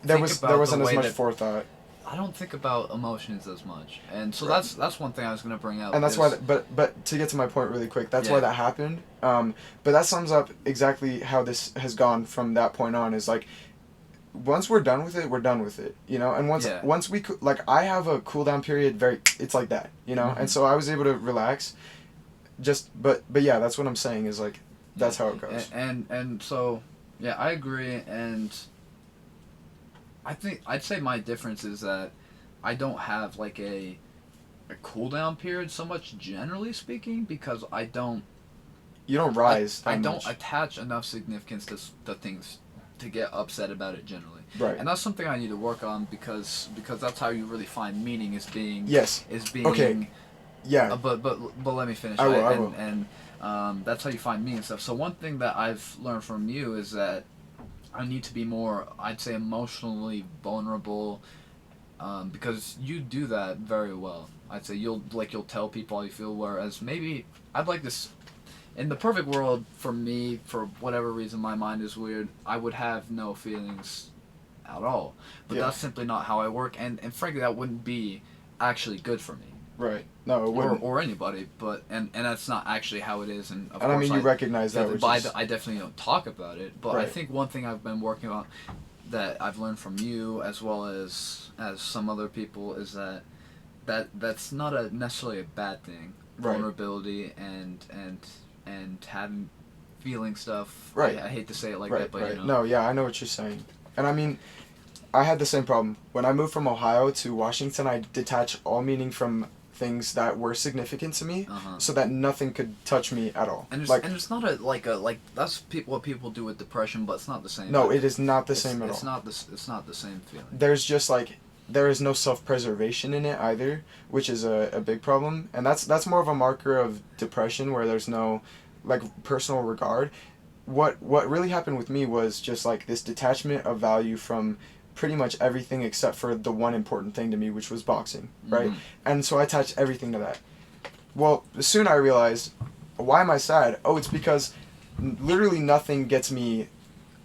There wasn't as much forethought. I don't think about emotions as much, and so that's one thing I was gonna bring up. And that's why, but to get to my point really quick, that's why that happened. But that sums up exactly how this has gone from that point on. Is like, once we're done with it, we're done with it, And once we I have a cool down period. It's like that, Mm-hmm. And so I was able to relax. But yeah, that's what I'm saying is like, that's how it goes. And so, yeah, I agree, and I think I'd say my difference is that I don't have like a cool down period so much, generally speaking, because I don't. You don't rise. I don't attach enough significance to things to get upset about it generally. Right. And that's something I need to work on, because that's how you really find meaning, is being. Yes. Is being. Okay. Yeah. But let me finish. I will. And that's how you find meaning and stuff. So one thing that I've learned from you is that I need to be more, I'd say, emotionally vulnerable, because you do that very well. I'd say you'll tell people how you feel, whereas maybe I'd like this. In the perfect world, for me, for whatever reason, my mind is weird, I would have no feelings at all. But that's simply not how I work, and frankly, that wouldn't be actually good for me. Right. No, it wouldn't. Or anybody, but and that's not actually how it is. And of I course mean, you recognize that. I definitely don't talk about it, but I think one thing I've been working on, that I've learned from you as well as some other people, is that's not necessarily a bad thing. Vulnerability and having feeling stuff. Right. I hate to say it like that, but No, yeah, I know what you're saying, and I mean, I had the same problem when I moved from Ohio to Washington. I detached all meaning from things that were significant to me, so that nothing could touch me at all. And it's not that's what people do with depression, but it's not the same. No, it is not the same at all. It's not the same feeling. There's just there is no self-preservation in it either, which is a big problem, and that's more of a marker of depression, where there's no personal regard. What really happened with me was just this detachment of value from pretty much everything except for the one important thing to me, which was boxing, right? Mm-hmm. And so I attached everything to that. Well, soon I realized, why am I sad? Oh, it's because literally nothing gets me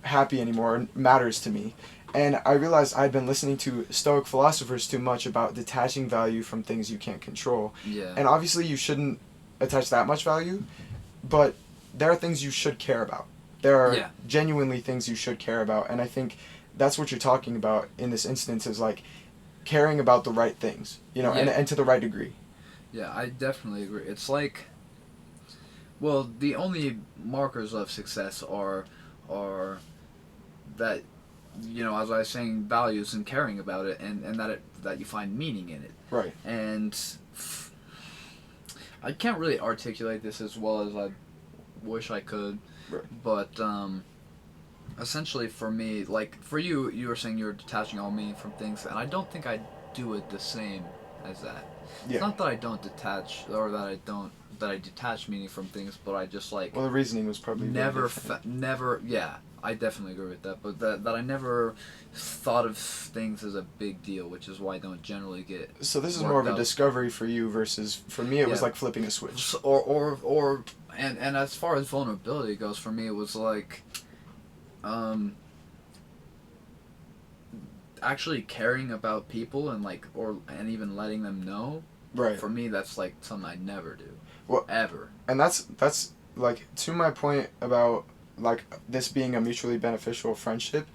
happy anymore, matters to me. And I realized I'd been listening to Stoic philosophers too much about detaching value from things you can't control. Yeah. And obviously you shouldn't attach that much value, but there are things you should care about. There are genuinely things you should care about, and I think that's what you're talking about in this instance, is caring about the right things, and to the right degree. Yeah, I definitely agree. It's well, the only markers of success are that, as I was saying, values and caring about it, and that you find meaning in it. Right. And I can't really articulate this as well as I wish I could, but essentially for me, for you were saying you were detaching all meaning from things, and I don't think I do it the same as that. Yeah. It's not that I don't detach, or that I detach meaning from things, but I just well, the reasoning was probably never. Yeah, I definitely agree with that, but that I never thought of things as a big deal, which is why I don't generally get. So this is more of a discovery for you versus for me. It was like flipping a switch. And as far as vulnerability goes, for me it was actually caring about people and even letting them know. Right. For me, that's something I never do. Well, ever. And that's to my point about this being a mutually beneficial friendship.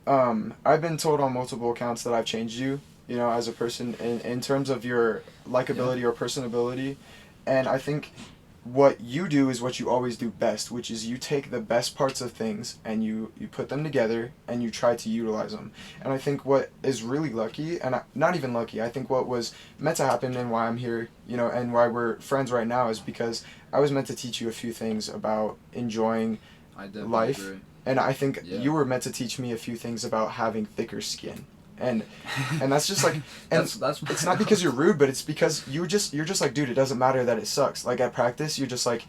I've been told on multiple accounts that I've changed you, you know, as a person in terms of your likability or personability. And I think what you do is what you always do best, which is you take the best parts of things and you put them together and you try to utilize them. And I think what is really lucky, and not even lucky, I think what was meant to happen and why I'm here, you know, and why we're friends right now is because I was meant to teach you a few things about enjoying I definitely life. agree. And I think Yeah. you were meant to teach me a few things about having thicker skin. And that's just like, and that's it's not because you're rude, but it's because you're just like, dude, it doesn't matter that it sucks. Like at practice, you're just like,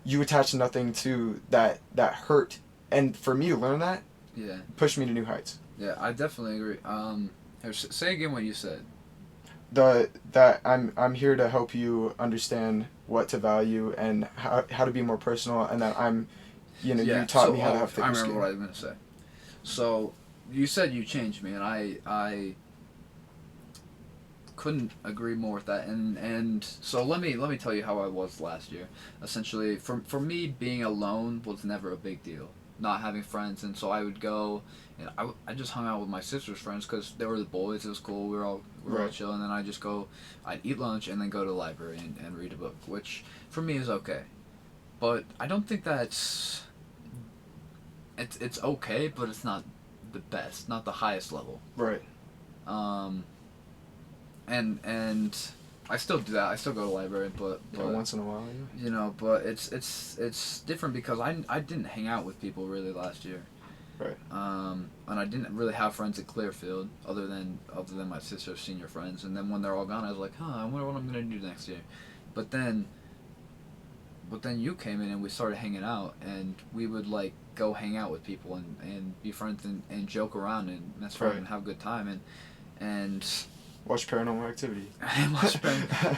you attach nothing to that hurt. And for me to learn that, yeah, pushed me to new heights. yeah, I definitely agree. Say again what you said. That I'm here to help you understand what to value and how to be more personal, and that I'm, you know, Yeah, you taught so, me how to oh, have I thicker remember skin. what I was gonna say. So, you said you changed me, and I couldn't agree more with that. And so let me tell you how I was last year. Essentially, for me, being alone was never a big deal. Not having friends, and so I would go, and I just hung out with my sister's friends because they were the boys. It was cool. We were all Right. chill, and then I just go, I'd eat lunch and then go to the library and read a book, which for me is okay. But I don't think that's it's okay, but it's not the best, not the highest level. Right. Um, and I still do that. I still go to the library, but Once in a while. Yeah. you know, but it's different because I didn't hang out with people really last year. Right. And I didn't really have friends at Clearfield other than my sister's senior friends. And then when they're all gone, I was like, I wonder what I'm gonna do next year. But then you came in and we started hanging out, and we would like go hang out with people and be friends and joke around and mess around Right. and have a good time and Watch Paranormal Activity.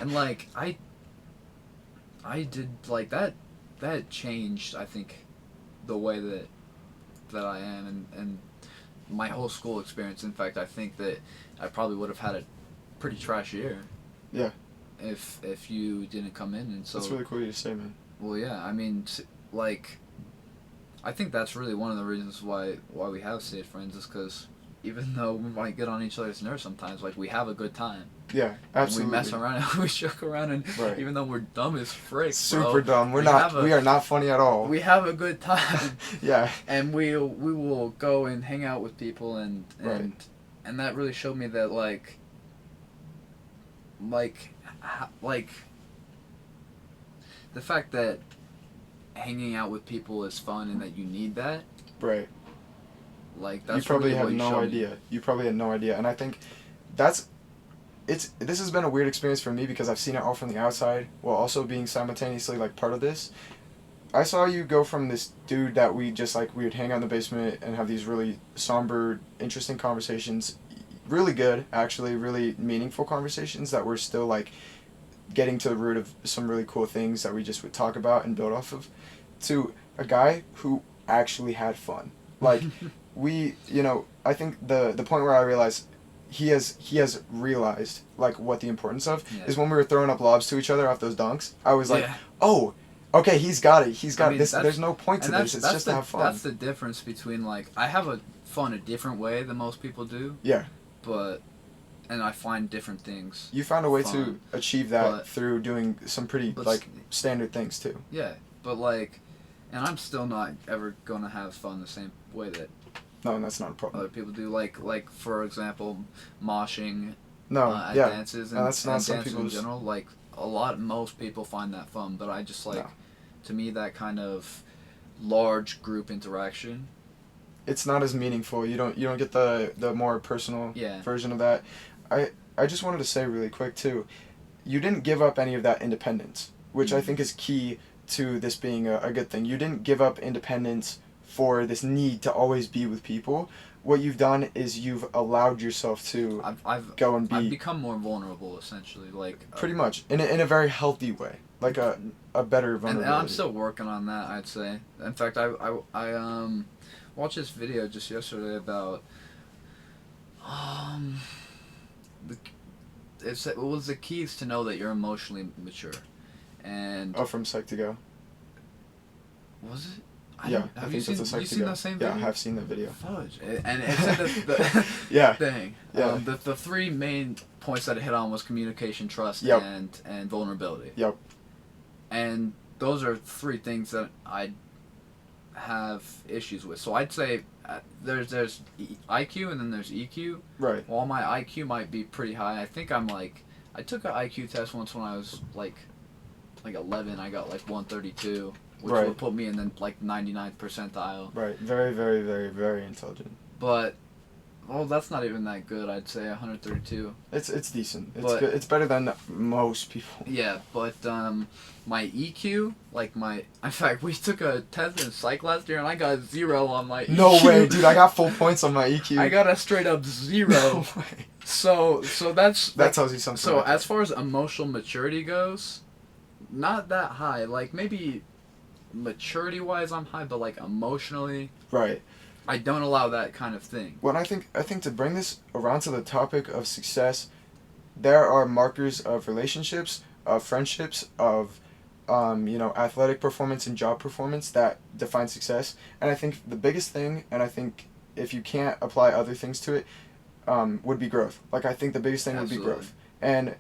and like I did like that changed, I think, the way that I am and my whole school experience. In fact, I think that I probably would have had a pretty trash year. Yeah. If you didn't come in, and so That's really cool of you to say, man. well, yeah, I mean, like, I think that's really one of the reasons why we have stayed friends is because even though we might get on each other's nerves sometimes, like, we have a good time. Yeah, absolutely. And we mess around and we joke around, and Right. even though we're dumb as frick, Super dumb. we are not funny at all. we have a good time. Yeah. And we will go and hang out with people and Right. and that really showed me that like the fact that hanging out with people is fun and that you need that. Right. Like that's You probably really have what you no showed me. idea. You probably had no idea, and I think this has been a weird experience for me because I've seen it all from the outside while also being simultaneously like part of this. I saw you go from this dude that we would hang out in the basement and have these really somber, interesting conversations, really good actually, really meaningful conversations that were still like getting to the root of some really cool things that we just would talk about and build off of, to a guy who actually had fun. Like I think the point where I realized he has realized like what the importance of is when we were throwing up lobs to each other off those dunks. I was like, oh, okay, he's got it. He's got this. There's no point to this. It's just to have fun. That's the difference between like I have fun a different way than most people do. Yeah. And I find different things. You found a way fun, to achieve that through doing some pretty like standard things too. Yeah, but like, and I'm still not ever gonna have fun the same way that. No, that's not a problem. Other people do like for example, moshing. No, at yeah. dances No, that's not and some dances in people's. general. Like most people find that fun, but I just like, to me that kind of large group interaction. It's not as meaningful. You don't get the more personal version of that. I just wanted to say really quick too, you didn't give up any of that independence, which I think is key to this being a good thing. You didn't give up independence for this need to always be with people. What you've done is you've allowed yourself to go and be. I've become more vulnerable, essentially, like. Pretty much, in a very healthy way, like a better vulnerability. And I'm still working on that, I'd say. In fact, I watched this video just yesterday about it was the keys to know that you're emotionally mature, and from Psych2Go. was it? Yeah, Have you seen that same video? Yeah, I have seen the video. Fudge. And it said the Yeah. thing. Yeah. The three main points that it hit on was communication, trust, Yep. and vulnerability. Yep. And those are three things that I have issues with. So I'd say there's IQ and then there's EQ. Right. While my IQ might be pretty high, I think I took an IQ test once when I was like 11. I got like 132, which Right. would put me in the like 99th percentile. Right. Very, very, very, very intelligent. But that's not even that good. I'd say 132. It's decent. It's But- good. It's better than most people. Yeah, but my EQ, in fact, we took a test in psych last year and I got 0 on my EQ. No way, dude! I got full points on my EQ. I got a straight up 0. No way. So that's That tells you something. So about as that. far as emotional maturity goes, not that high. Like maybe maturity wise I'm high, but like emotionally Right. I don't allow that kind of thing. Well, I think to bring this around to the topic of success, there are markers of relationships, of friendships, of athletic performance and job performance that define success. And I think the biggest thing, and I think if you can't apply other things to it, would be growth. Like I think the biggest thing would be Absolutely. growth. And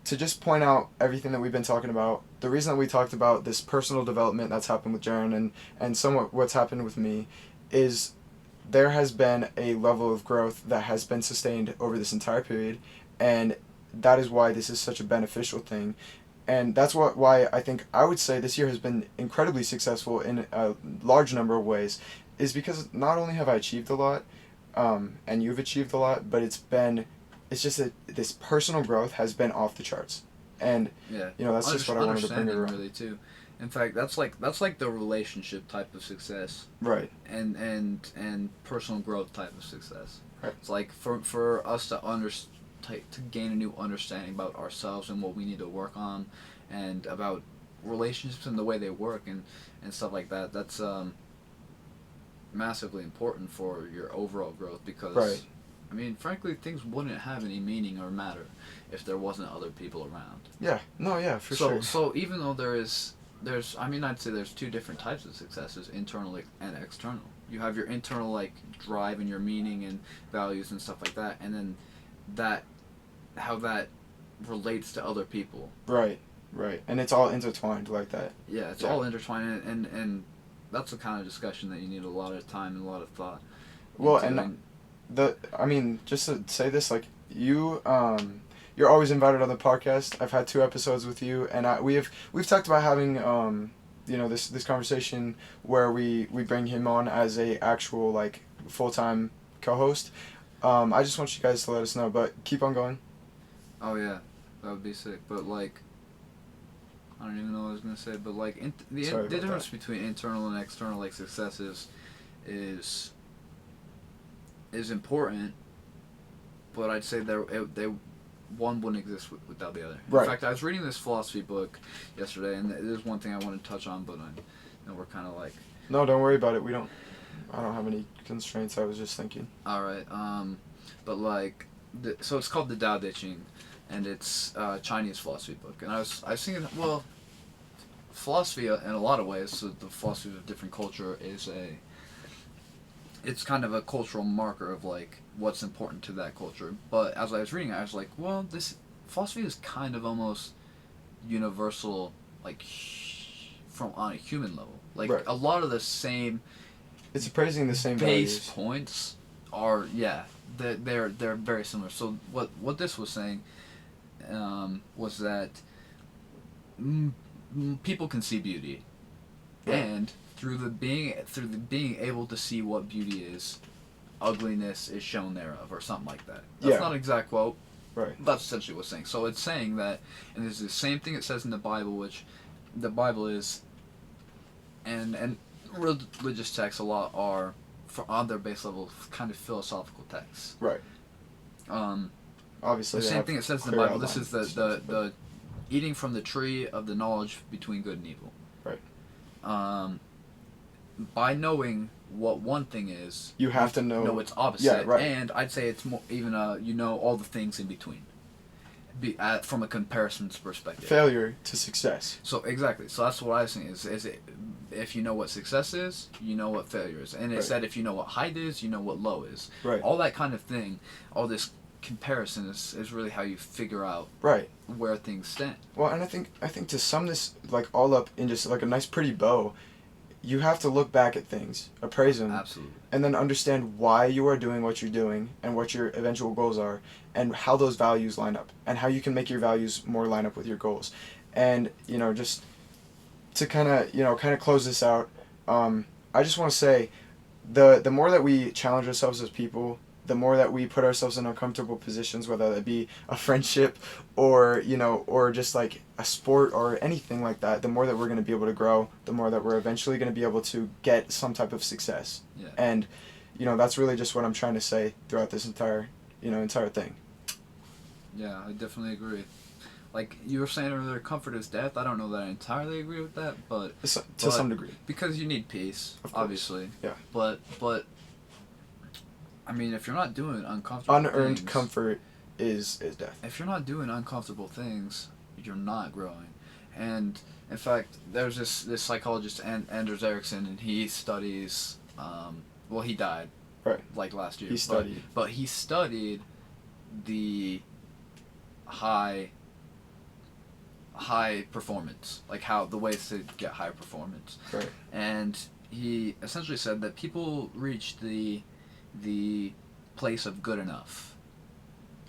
to just point out everything that we've been talking about, the reason that we talked about this personal development that's happened with Jaren and somewhat what's happened with me is there has been a level of growth that has been sustained over this entire period, and that is why this is such a beneficial thing. And that's why I think I would say this year has been incredibly successful in a large number of ways, is because not only have I achieved a lot, and you've achieved a lot, but it's just that this personal growth has been off the charts. And Yeah. that's just what I wanted to bring Understanding around. really too. In fact, that's like the relationship type of success. Right. And personal growth type of success. Right. It's like for us to gain a new understanding about ourselves and what we need to work on, and about relationships and the way they work and stuff like that. That's massively important for your overall growth because, Right. I mean, frankly, things wouldn't have any meaning or matter if there wasn't other people around. Yeah. No. Yeah. For sure. So even though there's I'd say there's two different types of successes, internal and external. You have your internal like drive and your meaning and values and stuff like that, and then how that relates to other people. Right. Right. And it's all intertwined like that. Yeah, it's Yeah. all intertwined, and that's the kind of discussion that you need a lot of time and a lot of thought. Well, into. and just to say this, like you're always invited on the podcast. I've had 2 episodes with you, and we've talked about having this conversation where we bring him on as a actual like full-time co-host. I just want you guys to let us know, but keep on going. Oh yeah, that would be sick. But like, I don't even know what I was gonna say. But like, the Sorry about difference between internal and external like successes is important. But I'd say they one wouldn't exist without the other. Right. In fact, I was reading this philosophy book yesterday, and there's one thing I want to touch on, but we're kind of like. No, don't worry about it. I don't have any constraints. I was just thinking. All right. But like, so it's called the Tao Te Ching, and it's a Chinese philosophy book. And I was thinking, well, philosophy in a lot of ways, so the philosophy of a different culture it's kind of a cultural marker of like what's important to that culture. But as I was reading it, I was like, well, this philosophy is kind of almost universal, like from on a human level. Like Right. a lot of the same It's praising the same base values. points are they're very similar. So what this was saying was that people can see beauty, Right. and through the being able to see what beauty is, ugliness is shown thereof, or something like that. That's Yeah. not an exact quote. Right. That's essentially what's saying. So it's saying that, and it's the same thing it says in the Bible, which the Bible is, and religious texts a lot are, on their base level, kind of philosophical texts. Right. Obviously. The they same have thing it says in the clear Bible. This is outlines. the eating from the tree of the knowledge between good and evil. Right. By knowing what one thing is, You have to know. its opposite. Yeah, right. And I'd say it's more even all the things in between. From a comparison's perspective. Failure to success. So exactly. So that's what I was saying is it if you know what success is, you know what failure is, and it Right. said if you know what height is, you know what low is. Right. All that kind of thing, all this comparison is really how you figure out Right. where things stand. Well, and I think to sum this like all up in just like a nice pretty bow, you have to look back at things, appraise them, Absolutely. and then understand why you are doing what you're doing and what your eventual goals are and how those values line up and how you can make your values more line up with your goals. And, just to kind of close this out, I just want to say the more that we challenge ourselves as people, the more that we put ourselves in uncomfortable positions, whether that be a friendship or or just like a sport or anything like that, the more that we're going to be able to grow, the more that we're eventually going to be able to get some type of success. Yeah. And that's really just what I'm trying to say throughout this entire thing. Yeah, I definitely agree. Like you were saying earlier, comfort is death. I don't know that I entirely agree with that, but To some degree. because you need peace, Of course. obviously. Yeah. But I mean, if you're not doing uncomfortable Unearned things, comfort is death. if you're not doing uncomfortable things, you're not growing. And in fact, there's this psychologist, Anders Ericsson, and he studies. Well, he died. Right. Like last year. He studied. But he studied the high performance, like how the ways to get high performance. Right. And he essentially said that people reach the place of good enough.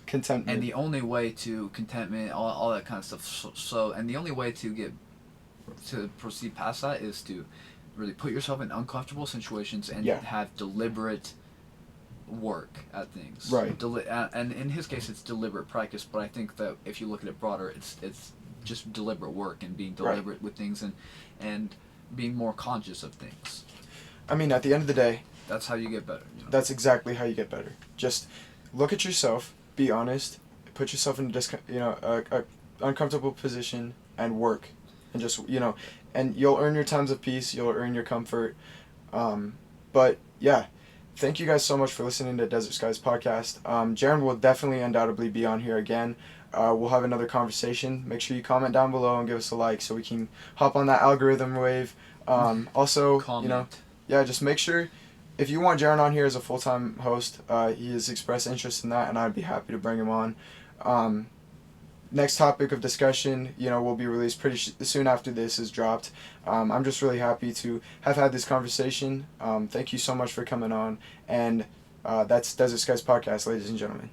Contentment. And the only way to contentment, all that kind of stuff. So and the only way to proceed past that is to really put yourself in uncomfortable situations and Yeah. have deliberate work at things. Right. And in his case, it's deliberate practice. But I think that if you look at it broader, it's just deliberate work and being Right. deliberate with things and being more conscious of things. I mean, at the end of the day, That's how you get better. that's exactly how you get better. Just look at yourself, be honest, put yourself in a uncomfortable position and work, and just and you'll earn your times of peace. You'll earn your comfort. But yeah, thank you guys so much for listening to Desert Skies podcast. Jaron will definitely undoubtedly be on here again. We'll have another conversation. Make sure you comment down below and give us a like so we can hop on that algorithm wave. Also, Comment. yeah, just make sure if you want Jaron on here as a full-time host, he has expressed interest in that, and I'd be happy to bring him on. Next topic of discussion, will be released pretty soon after this is dropped. I'm just really happy to have had this conversation. Thank you so much for coming on, and that's Desert Skies Podcast, ladies and gentlemen.